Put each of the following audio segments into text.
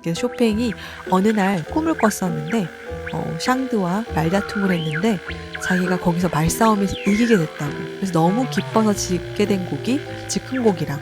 그래서 쇼팽이 어느 날 꿈을 꿨었는데 샹드와 말다툼을 했는데 자기가 거기서 말싸움에서 이기게 됐다고. 그래서 너무 기뻐서 짓게 된 곡이 즉흥곡이라고.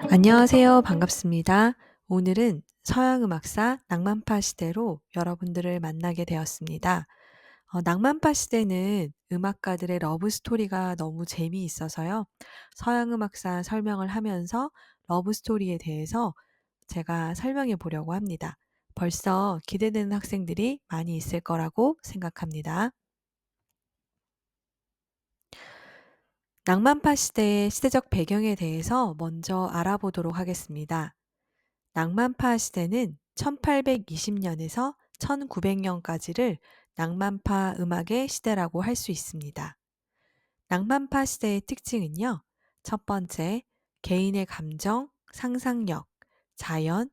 안녕하세요. 반갑습니다. 오늘은 서양음악사 낭만파 시대로 여러분들을 만나게 되었습니다. 낭만파 시대는 음악가들의 러브 스토리가 너무 재미있어서요. 서양음악사 설명을 하면서 러브 스토리에 대해서 제가 설명해 보려고 합니다. 벌써 기대되는 학생들이 많이 있을 거라고 생각합니다. 낭만파 시대의 시대적 배경에 대해서 먼저 알아보도록 하겠습니다. 낭만파 시대는 1820년에서 1900년까지를 낭만파 음악의 시대라고 할 수 있습니다. 낭만파 시대의 특징은요. 첫 번째, 개인의 감정, 상상력, 자연,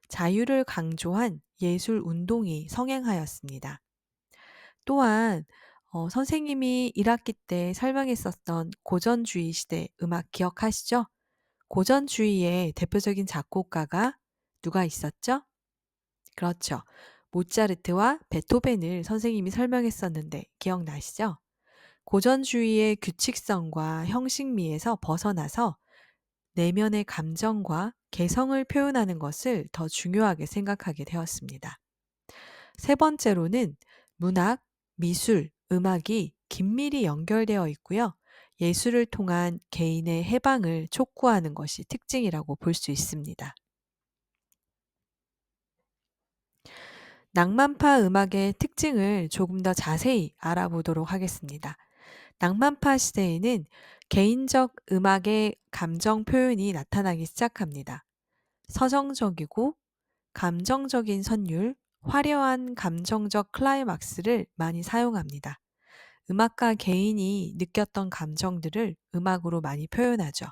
자유를 강조한 예술 운동이 성행하였습니다. 또한 선생님이 1학기 때 설명했었던 고전주의 시대 음악 기억하시죠? 고전주의의 대표적인 작곡가가 누가 있었죠? 그렇죠. 모차르트와 베토벤을 선생님이 설명했었는데 기억나시죠? 고전주의의 규칙성과 형식미에서 벗어나서 내면의 감정과 개성을 표현하는 것을 더 중요하게 생각하게 되었습니다. 세 번째로는 문학, 미술, 음악이 긴밀히 연결되어 있고요. 예술을 통한 개인의 해방을 촉구하는 것이 특징이라고 볼 수 있습니다. 낭만파 음악의 특징을 조금 더 자세히 알아보도록 하겠습니다. 낭만파 시대에는 개인적 음악의 감정 표현이 나타나기 시작합니다. 서정적이고 감정적인 선율, 화려한 감정적 클라이막스를 많이 사용합니다. 음악가 개인이 느꼈던 감정들을 음악으로 많이 표현하죠.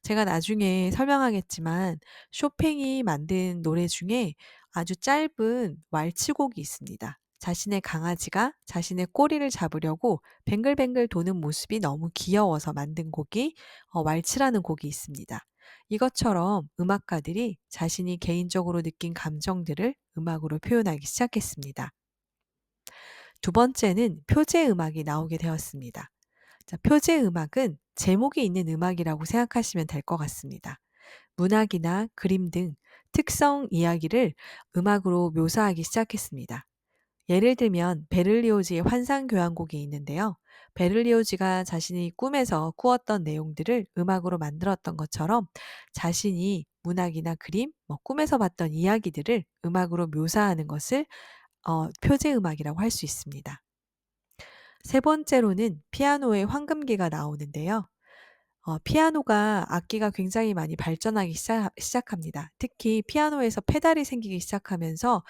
제가 나중에 설명하겠지만 쇼팽이 만든 노래 중에 아주 짧은 왈츠곡이 있습니다. 자신의 강아지가 자신의 꼬리를 잡으려고 뱅글뱅글 도는 모습이 너무 귀여워서 만든 곡이 왈츠라는 곡이 있습니다. 이것처럼 음악가들이 자신이 개인적으로 느낀 감정들을 음악으로 표현하기 시작했습니다. 두 번째는 표제 음악이 나오게 되었습니다. 자, 표제 음악은 제목이 있는 음악이라고 생각하시면 될 것 같습니다. 문학이나 그림 등 특성 이야기를 음악으로 묘사하기 시작했습니다. 예를 들면 베를리오즈의 환상교향곡이 있는데요. 베를리오즈가 자신이 꿈에서 꾸었던 내용들을 음악으로 만들었던 것처럼 자신이 문학이나 그림, 꿈에서 봤던 이야기들을 음악으로 묘사하는 것을 표제 음악이라고 할 수 있습니다. 세 번째로는 피아노의 황금기가 나오는데요. 피아노가 악기가 굉장히 많이 발전하기 시작합니다. 특히 피아노에서 페달이 생기기 시작하면서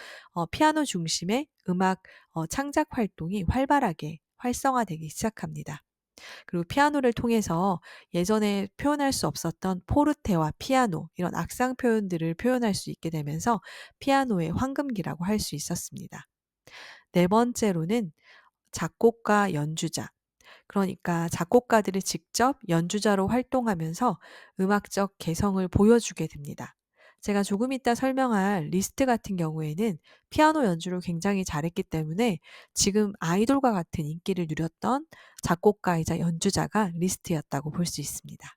피아노 중심의 음악 창작 활동이 활발하게 활성화되기 시작합니다. 그리고 피아노를 통해서 예전에 표현할 수 없었던 포르테와 피아노 이런 악상 표현들을 표현할 수 있게 되면서 피아노의 황금기라고 할 수 있었습니다. 네 번째로는 작곡가, 연주자. 그러니까 작곡가들이 직접 연주자로 활동하면서 음악적 개성을 보여주게 됩니다. 제가 조금 이따 설명할 리스트 같은 경우에는 피아노 연주를 굉장히 잘했기 때문에 지금 아이돌과 같은 인기를 누렸던 작곡가이자 연주자가 리스트였다고 볼 수 있습니다.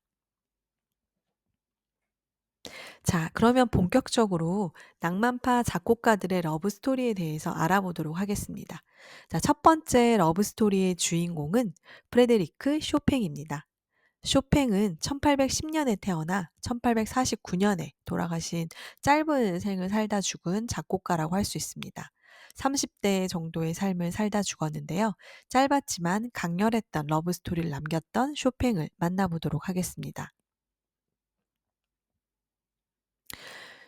자, 그러면 본격적으로 낭만파 작곡가들의 러브 스토리에 대해서 알아보도록 하겠습니다. 자, 첫 번째 러브 스토리의 주인공은 프레데리크 쇼팽입니다. 쇼팽은 1810년에 태어나 1849년에 돌아가신 짧은 생을 살다 죽은 작곡가라고 할 수 있습니다. 30대 정도의 삶을 살다 죽었는데요. 짧았지만 강렬했던 러브 스토리를 남겼던 쇼팽을 만나보도록 하겠습니다.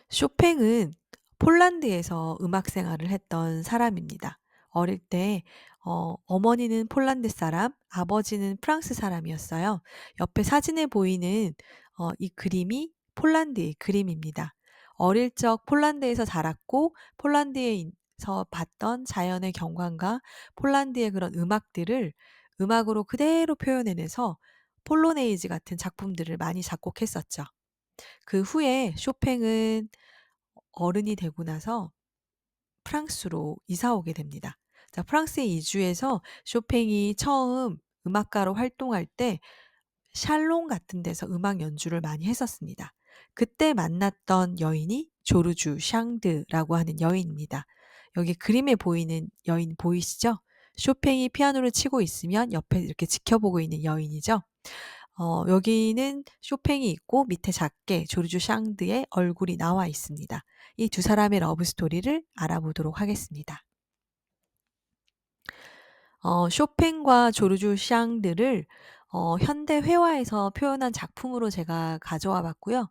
쇼팽은 폴란드에서 음악 생활을 했던 사람입니다. 어릴 때 어머니는 폴란드 사람, 아버지는 프랑스 사람이었어요. 옆에 사진에 보이는 이 그림이 폴란드의 그림입니다. 어릴 적 폴란드에서 자랐고 폴란드에서 봤던 자연의 경관과 폴란드의 그런 음악들을 음악으로 그대로 표현해내서 폴로네이즈 같은 작품들을 많이 작곡했었죠. 그 후에 쇼팽은 어른이 되고 나서 프랑스로 이사 오게 됩니다. 자, 프랑스에 이주해서 쇼팽이 처음 음악가로 활동할 때 샬롱 같은 데서 음악 연주를 많이 했었습니다. 그때 만났던 여인이 조르주 샹드라고 하는 여인입니다. 여기 그림에 보이는 여인 보이시죠? 쇼팽이 피아노를 치고 있으면 옆에 이렇게 지켜보고 있는 여인이죠. 여기는 쇼팽이 있고 밑에 작게 조르주 샹드의 얼굴이 나와 있습니다. 이 두 사람의 러브 스토리를 알아보도록 하겠습니다. 쇼팽과 조르주 샹드를 현대 회화에서 표현한 작품으로 제가 가져와 봤고요.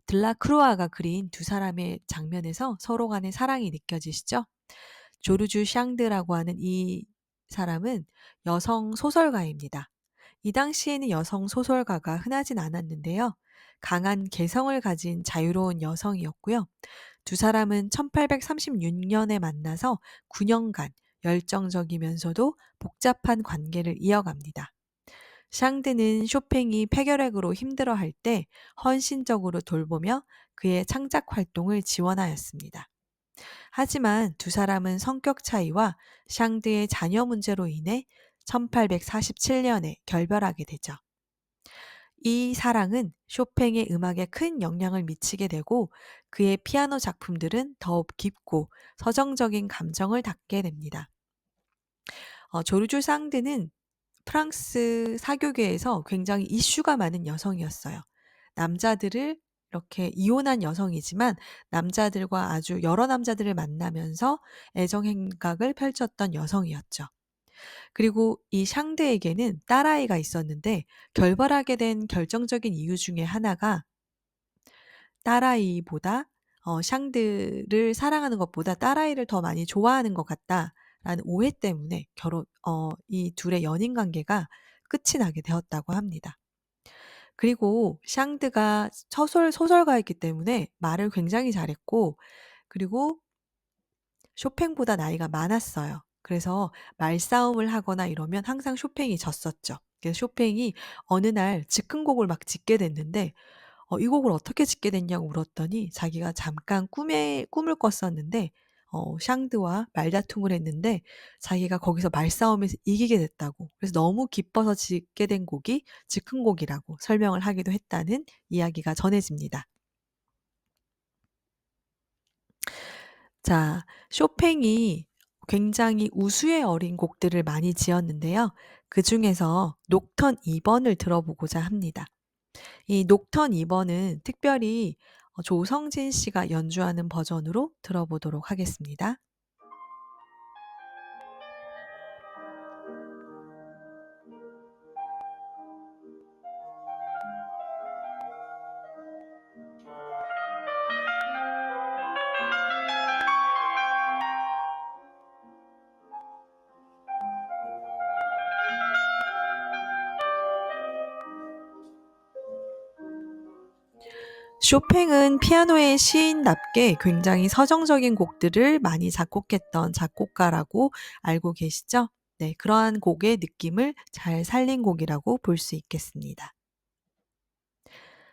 들라크루아가 그린 두 사람의 장면에서 서로 간의 사랑이 느껴지시죠? 조르주 샹드라고 하는 이 사람은 여성 소설가입니다. 이 당시에는 여성 소설가가 흔하진 않았는데요. 강한 개성을 가진 자유로운 여성이었고요. 두 사람은 1836년에 만나서 9년간 열정적이면서도 복잡한 관계를 이어갑니다. 샹드는 쇼팽이 폐결핵으로 힘들어할 때 헌신적으로 돌보며 그의 창작 활동을 지원하였습니다. 하지만 두 사람은 성격 차이와 샹드의 자녀 문제로 인해 1847년에 결별하게 되죠. 이 사랑은 쇼팽의 음악에 큰 영향을 미치게 되고 그의 피아노 작품들은 더욱 깊고 서정적인 감정을 담게 됩니다. 조르주 상드는 프랑스 사교계에서 굉장히 이슈가 많은 여성이었어요. 남자들을 이렇게 이혼한 여성이지만 남자들과 아주 여러 남자들을 만나면서 애정 행각을 펼쳤던 여성이었죠. 그리고 이 샹드에게는 딸아이가 있었는데 결별하게 된 결정적인 이유 중에 하나가 딸아이보다 샹드를 사랑하는 것보다 딸아이를 더 많이 좋아하는 것 같다라는 오해 때문에 이 둘의 연인 관계가 끝이 나게 되었다고 합니다. 그리고 샹드가 소설가였기 때문에 말을 굉장히 잘했고 그리고 쇼팽보다 나이가 많았어요. 그래서 말싸움을 하거나 이러면 항상 쇼팽이 졌었죠. 그래서 쇼팽이 어느 날 즉흥곡을 막 짓게 됐는데 이 곡을 어떻게 짓게 됐냐고 물었더니 자기가 잠깐 꿈을 꿨었는데 샹드와 말다툼을 했는데 자기가 거기서 말싸움에서 이기게 됐다고. 그래서 너무 기뻐서 짓게 된 곡이 즉흥곡이라고 설명을 하기도 했다는 이야기가 전해집니다. 자, 쇼팽이 굉장히 우수에 어린 곡들을 많이 지었는데요. 그중에서 녹턴 2번을 들어보고자 합니다. 이 녹턴 2번은 특별히 조성진 씨가 연주하는 버전으로 들어보도록 하겠습니다. 쇼팽은 피아노의 시인답게 굉장히 서정적인 곡들을 많이 작곡했던 작곡가라고 알고 계시죠? 네, 그러한 곡의 느낌을 잘 살린 곡이라고 볼 수 있겠습니다.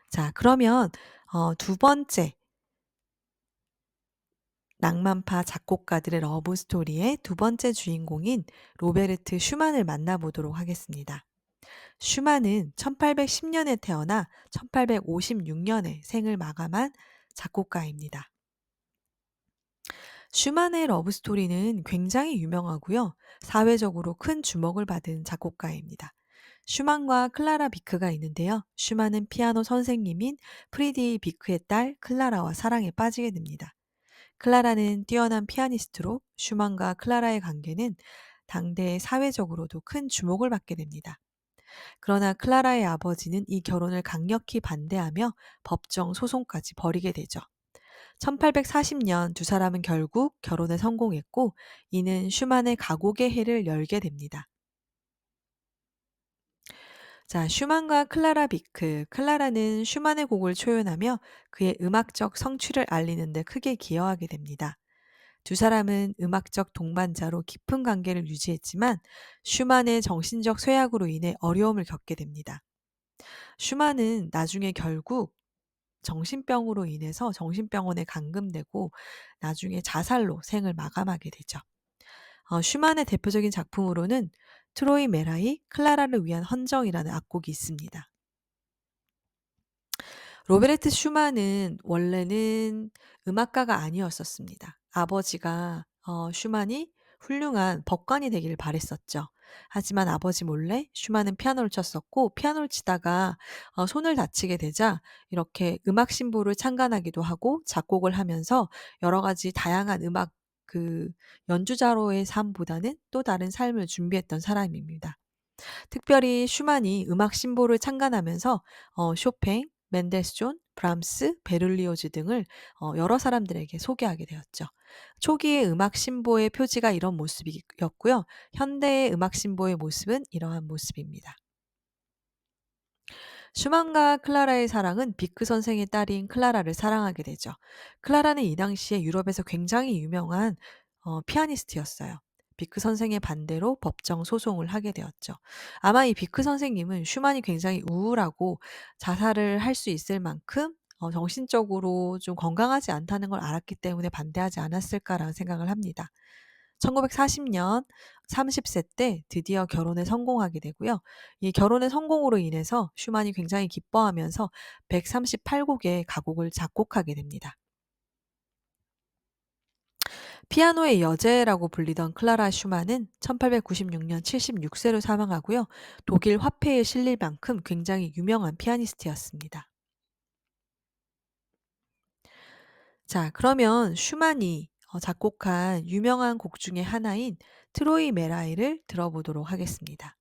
자, 그러면 두 번째 낭만파 작곡가들의 러브 스토리의 두 번째 주인공인 로베르트 슈만을 만나보도록 하겠습니다. 슈만은 1810년에 태어나 1856년에 생을 마감한 작곡가입니다. 슈만의 러브 스토리는 굉장히 유명하고요. 사회적으로 큰 주목을 받은 작곡가입니다. 슈만과 클라라 비크가 있는데요. 슈만은 피아노 선생님인 프리디 비크의 딸 클라라와 사랑에 빠지게 됩니다. 클라라는 뛰어난 피아니스트로 슈만과 클라라의 관계는 당대 사회적으로도 큰 주목을 받게 됩니다. 그러나 클라라의 아버지는 이 결혼을 강력히 반대하며 법정 소송까지 벌이게 되죠. 1840년 두 사람은 결국 결혼에 성공했고, 이는 슈만의 가곡의 해를 열게 됩니다. 자, 슈만과 클라라 비크. 클라라는 슈만의 곡을 초연하며 그의 음악적 성취를 알리는 데 크게 기여하게 됩니다. 두 사람은 음악적 동반자로 깊은 관계를 유지했지만 슈만의 정신적 쇠약으로 인해 어려움을 겪게 됩니다. 슈만은 나중에 결국 정신병으로 인해서 정신병원에 감금되고 나중에 자살로 생을 마감하게 되죠. 슈만의 대표적인 작품으로는 트로이 메라이, 클라라를 위한 헌정이라는 악곡이 있습니다. 로베르트 슈만은 원래는 음악가가 아니었었습니다. 아버지가 슈만이 훌륭한 법관이 되기를 바랬었죠. 하지만 아버지 몰래 슈만은 피아노를 쳤었고, 피아노를 치다가 손을 다치게 되자 이렇게 음악 신부를 창간하기도 하고 작곡을 하면서 여러 가지 다양한 음악 그 연주자로의 삶보다는 또 다른 삶을 준비했던 사람입니다. 특별히 슈만이 음악 신보를 창간하면서 쇼팽, 멘델스존, 브람스, 베를리오즈 등을 여러 사람들에게 소개하게 되었죠. 초기의 음악 신보의 표지가 이런 모습이었고요. 현대의 음악 신보의 모습은 이러한 모습입니다. 슈만과 클라라의 사랑은 비크 선생의 딸인 클라라를 사랑하게 되죠. 클라라는 이 당시에 유럽에서 굉장히 유명한 피아니스트였어요. 비크 선생의 반대로 법정 소송을 하게 되었죠. 아마 이 비크 선생님은 슈만이 굉장히 우울하고 자살을 할 수 있을 만큼 정신적으로 좀 건강하지 않다는 걸 알았기 때문에 반대하지 않았을까라는 생각을 합니다. 1940년 30세 때 드디어 결혼에 성공하게 되고요. 이 결혼의 성공으로 인해서 슈만이 굉장히 기뻐하면서 138곡의 가곡을 작곡하게 됩니다. 피아노의 여제라고 불리던 클라라 슈만은 1896년 76세로 사망하고요. 독일 화폐에 실릴 만큼 굉장히 유명한 피아니스트였습니다. 자, 그러면 슈만이 작곡한 유명한 곡 중에 하나인 트로이 메라이를 들어보도록 하겠습니다.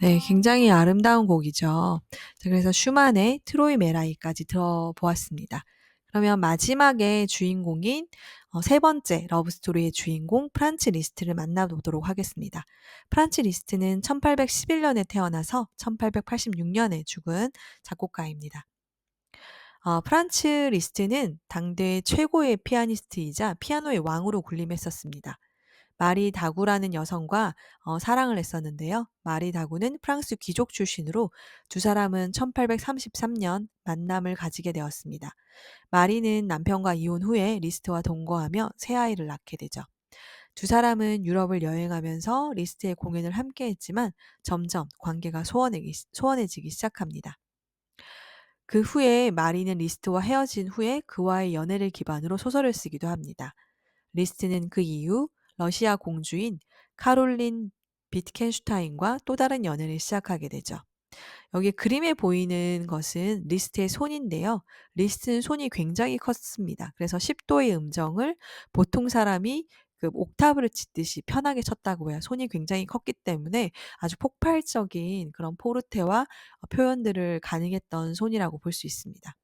네, 굉장히 아름다운 곡이죠. 자, 그래서 슈만의 트로이 메라이까지 들어보았습니다. 그러면 마지막에 주인공인 세 번째 러브스토리의 주인공 프란츠 리스트를 만나보도록 하겠습니다. 프란츠 리스트는 1811년에 태어나서 1886년에 죽은 작곡가입니다. 프란츠 리스트는 당대 최고의 피아니스트이자 피아노의 왕으로 군림했었습니다. 마리 다구라는 여성과 사랑을 했었는데요. 마리 다구는 프랑스 귀족 출신으로 두 사람은 1833년 만남을 가지게 되었습니다. 마리는 남편과 이혼 후에 리스트와 동거하며 새 아이를 낳게 되죠. 두 사람은 유럽을 여행하면서 리스트의 공연을 함께 했지만 점점 관계가 소원해지기 시작합니다. 그 후에 마리는 리스트와 헤어진 후에 그와의 연애를 기반으로 소설을 쓰기도 합니다. 리스트는 그 이후 러시아 공주인 카롤린 비트켄슈타인과 또 다른 연애를 시작하게 되죠. 여기 그림에 보이는 것은 리스트의 손인데요. 리스트는 손이 굉장히 컸습니다. 그래서 10도의 음정을 보통 사람이 그 옥타브를 치듯이 편하게 쳤다고 해요. 손이 굉장히 컸기 때문에 아주 폭발적인 그런 포르테와 표현들을 가능했던 손이라고 볼 수 있습니다.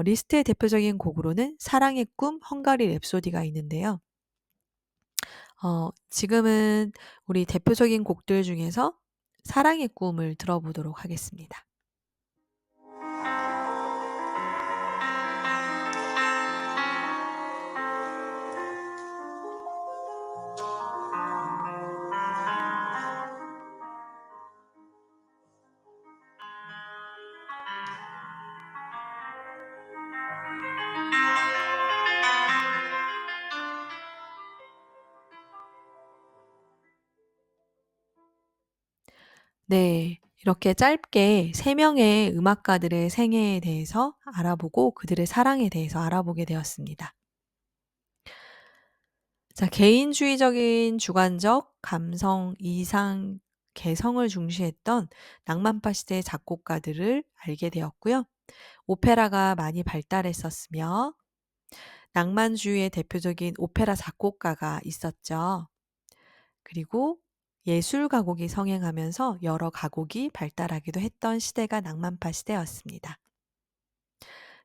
리스트의 대표적인 곡으로는 사랑의 꿈, 헝가리 랩소디가 있는데요. 지금은 우리 대표적인 곡들 중에서 사랑의 꿈을 들어보도록 하겠습니다. 네. 이렇게 짧게 3 명의 음악가들의 생애에 대해서 알아보고 그들의 사랑에 대해서 알아보게 되었습니다. 자, 개인주의적인 주관적 감성, 이상, 개성을 중시했던 낭만파 시대의 작곡가들을 알게 되었고요. 오페라가 많이 발달했었으며 낭만주의의 대표적인 오페라 작곡가가 있었죠. 그리고 예술 가곡이 성행하면서 여러 가곡이 발달하기도 했던 시대가 낭만파 시대였습니다.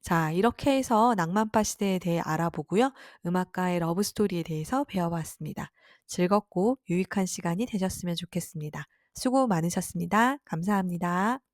자, 이렇게 해서 낭만파 시대에 대해 알아보고요. 음악가의 러브 스토리에 대해서 배워봤습니다. 즐겁고 유익한 시간이 되셨으면 좋겠습니다. 수고 많으셨습니다. 감사합니다.